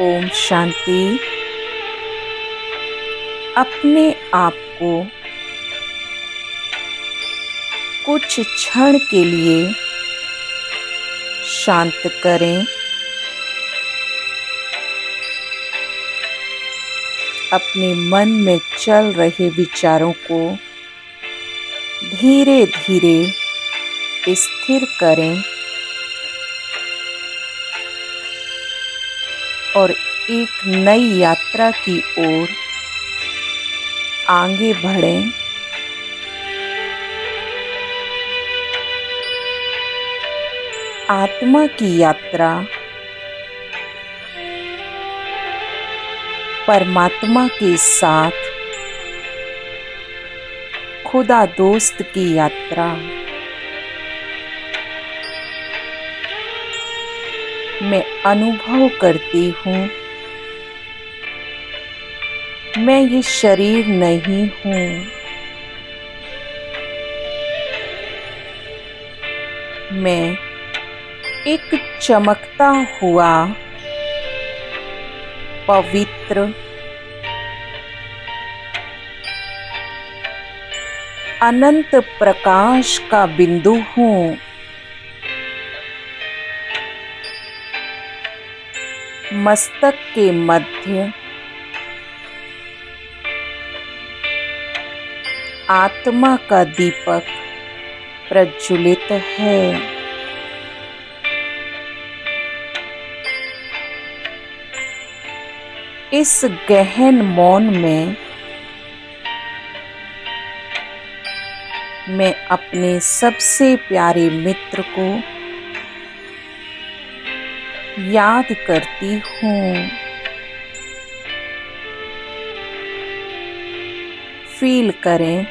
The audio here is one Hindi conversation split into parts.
ओम शांति। अपने आप को कुछ क्षण के लिए शांत करें। अपने मन में चल रहे विचारों को धीरे धीरे स्थिर करें और एक नई यात्रा की ओर आगे बढ़ें। आत्मा की यात्रा परमात्मा के साथ खुदा दोस्त की यात्रा। मैं अनुभव करती हूँ मैं ये शरीर नहीं हूँ। मैं एक चमकता हुआ पवित्र अनंत प्रकाश का बिंदु हूँ। मस्तक के मध्य आत्मा का दीपक प्रज्वलित है। इस गहन मौन में मैं अपने सबसे प्यारे मित्र को याद करती हूँ। फील करें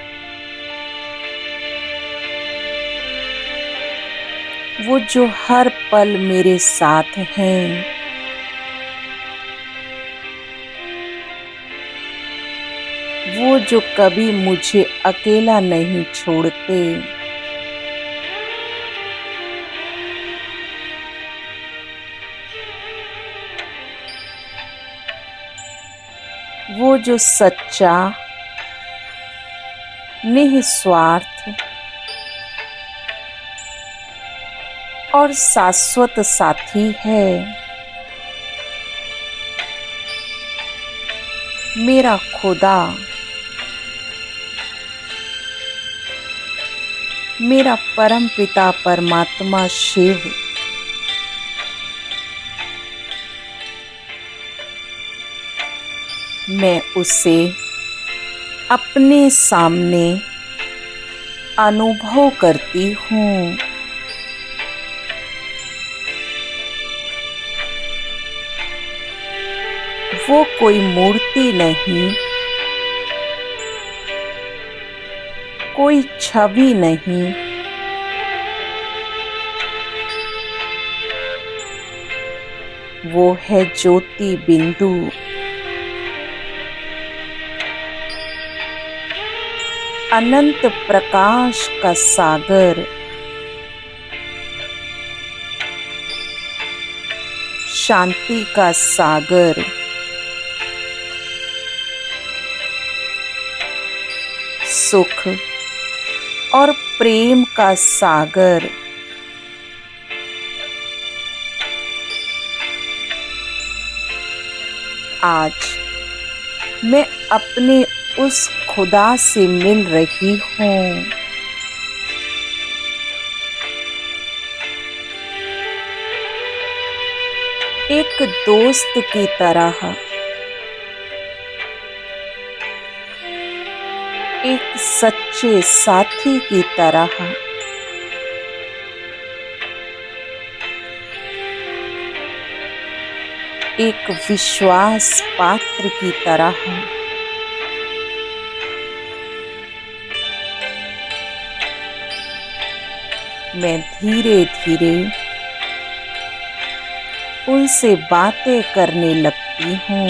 वो जो हर पल मेरे साथ हैं। वो जो कभी मुझे अकेला नहीं छोड़ते। वो जो सच्चा निस्वार्थ और शाश्वत साथी है। मेरा खुदा, मेरा परम पिता परमात्मा शिव, मैं उसे अपने सामने अनुभव करती हूँ। वो कोई मूर्ति नहीं, कोई छवि नहीं, वो है ज्योति बिंदु। अनंत प्रकाश का सागर, शांति का सागर, सुख और प्रेम का सागर। आज मैं अपने उस खुदा से मिल रही हूँ। एक दोस्त की तरह, एक सच्चे साथी की तरह, एक विश्वास पात्र की तरह। मैं धीरे धीरे उनसे बातें करने लगती हूँ।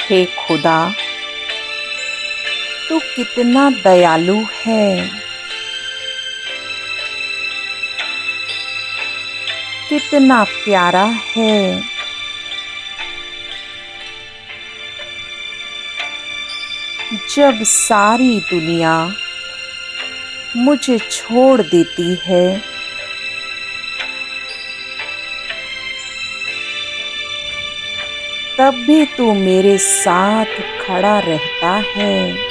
हे खुदा, तू कितना दयालु है। कितना प्यारा है। जब सारी दुनिया मुझे छोड़ देती है, तब भी तू मेरे साथ खड़ा रहता है।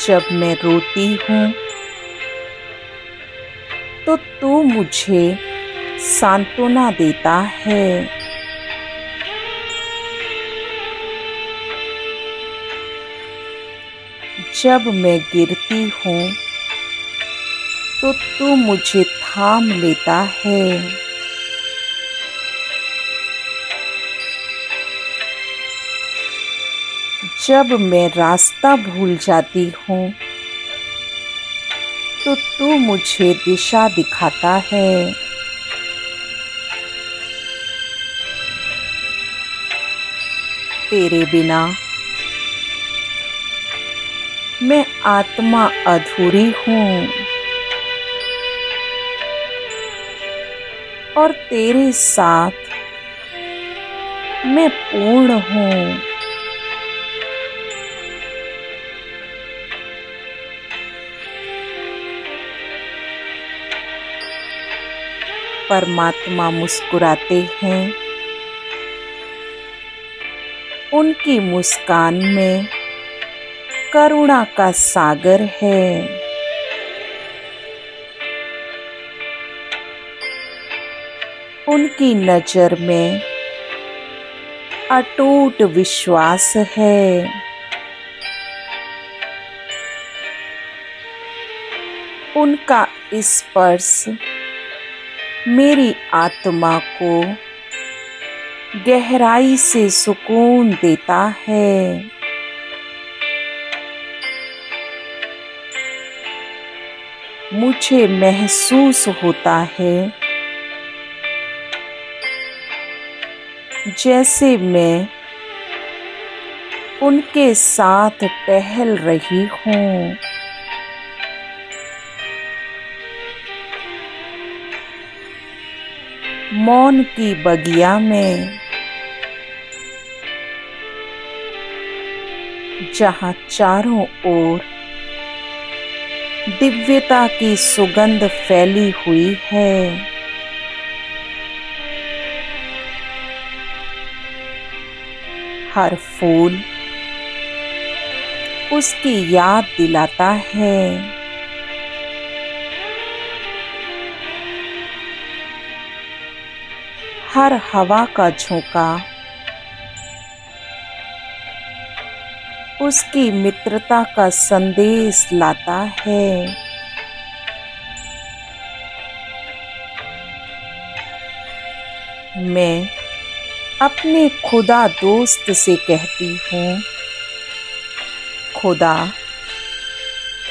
जब मैं रोती हूँ तो तू मुझे सांत्वना देता है। जब मैं गिरती हूँ तो तू मुझे थाम लेता है। जब मैं रास्ता भूल जाती हूँ तो तू मुझे दिशा दिखाता है। तेरे बिना मैं आत्मा अधूरी हूँ और तेरे साथ मैं पूर्ण हूँ। परमात्मा मुस्कुराते हैं, उनकी मुस्कान में करुणा का सागर है। उनकी नजर में अटूट विश्वास है। उनका स्पर्श मेरी आत्मा को गहराई से सुकून देता है। मुझे महसूस होता है जैसे मैं उनके साथ टहल रही हूँ। मौन की बगिया में, जहाँ चारों ओर दिव्यता की सुगंध फैली हुई है। हर फूल उसकी याद दिलाता है। हर हवा का झोंका उसकी मित्रता का संदेश लाता है। मैं अपने खुदा दोस्त से कहती हूँ, खुदा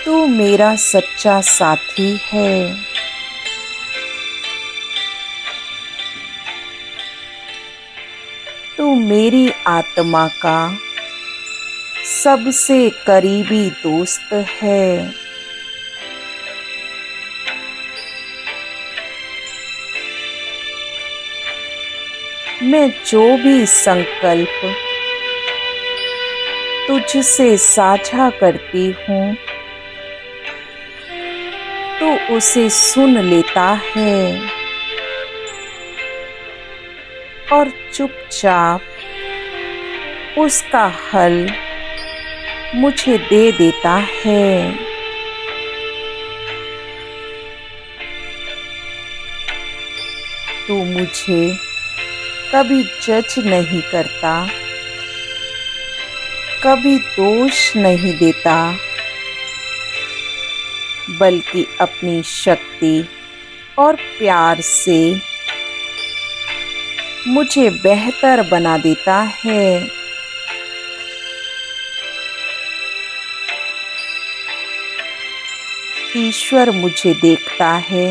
तू मेरा सच्चा साथी है। तू मेरी आत्मा का सबसे करीबी दोस्त है। मैं जो भी संकल्प तुझसे साझा करती हूँ, तू उसे सुन लेता है और चुपचाप उसका हल मुझे दे देता है। तू मुझे कभी जज नहीं करता, कभी दोष नहीं देता, बल्कि अपनी शक्ति और प्यार से मुझे बेहतर बना देता है। ईश्वर मुझे देखता है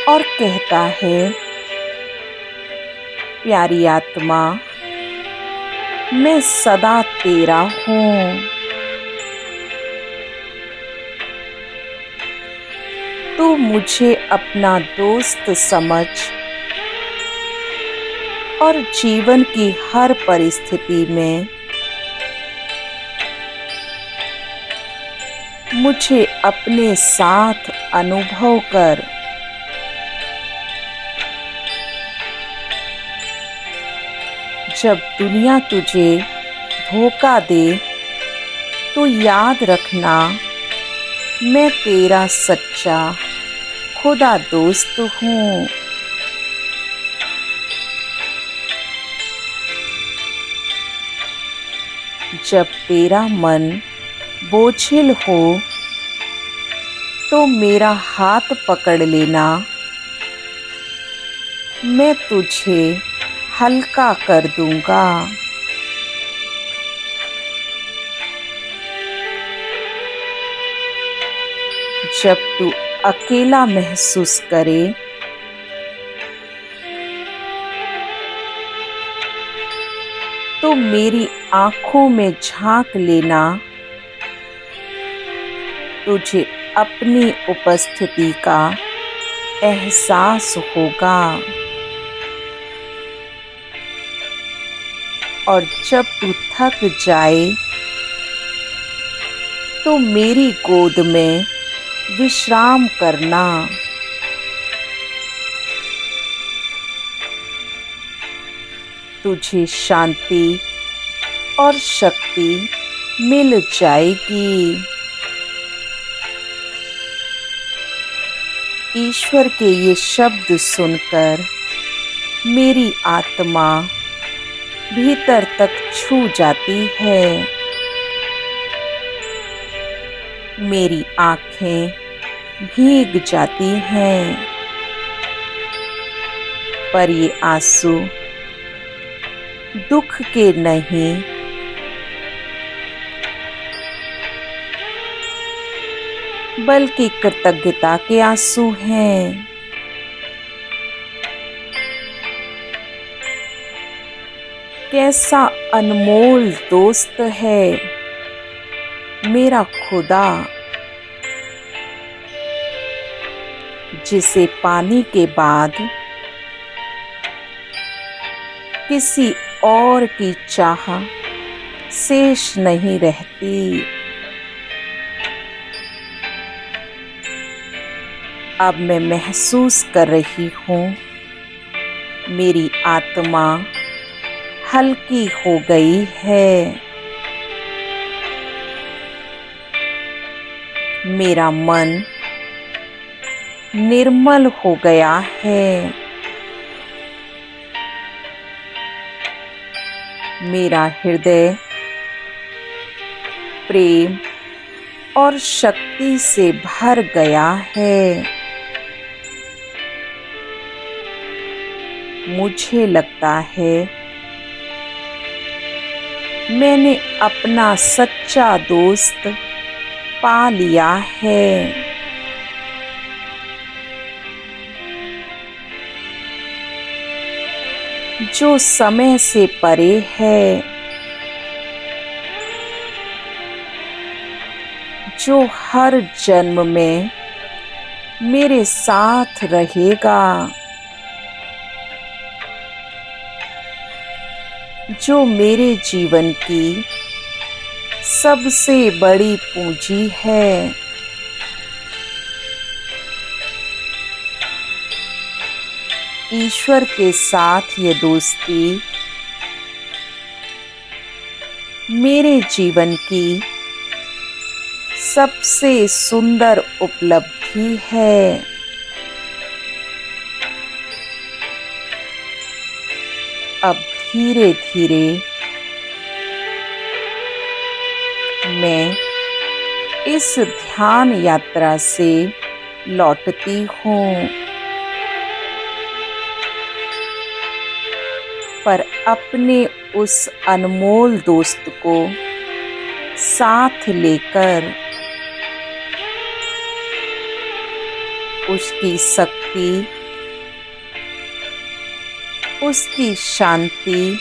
और कहता है, प्यारी आत्मा, मैं सदा तेरा हूँ। तू मुझे अपना दोस्त समझ और जीवन की हर परिस्थिति में मुझे अपने साथ अनुभव कर। जब दुनिया तुझे धोखा दे तो याद रखना, मैं तेरा सच्चा खुदा दोस्त हूँ। जब तेरा मन बोझिल हो तो मेरा हाथ पकड़ लेना, मैं तुझे हल्का कर दूंगा। जब तू अकेला महसूस करे तो मेरी आंखों में झांक लेना, तुझे अपनी उपस्थिति का एहसास होगा। और जब तू थक जाए तो मेरी गोद में विश्राम करना, तुझे शांति और शक्ति मिल जाएगी। ईश्वर के ये शब्द सुनकर मेरी आत्मा भीतर तक छू जाती है। मेरी आंखें भीग जाती हैं, पर ये आंसू दुख के नहीं, बल्कि कृतज्ञता के आंसू हैं। कैसा अनमोल दोस्त है मेरा खुदा, जिसे पाने के बाद किसी और की चाह शेष नहीं रहती। अब मैं महसूस कर रही हूँ, मेरी आत्मा हल्की हो गई है। मेरा मन निर्मल हो गया है। मेरा हृदय प्रेम और शक्ति से भर गया है। मुझे लगता है मैंने अपना सच्चा दोस्त पा लिया है। जो समय से परे है, जो हर जन्म में मेरे साथ रहेगा, जो मेरे जीवन की सबसे बड़ी पूंजी है। ईश्वर के साथ ये दोस्ती मेरे जीवन की सबसे सुंदर उपलब्धि है। अब धीरे धीरे मैं इस ध्यान यात्रा से लौटती हूँ, पर अपने उस अनमोल दोस्त को साथ लेकर, उसकी शक्ति, उसकी शांति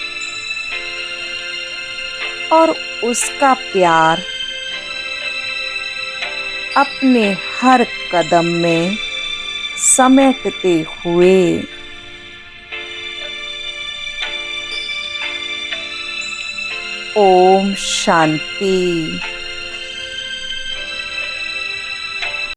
और उसका प्यार अपने हर कदम में समेटते हुए। ओम शांति।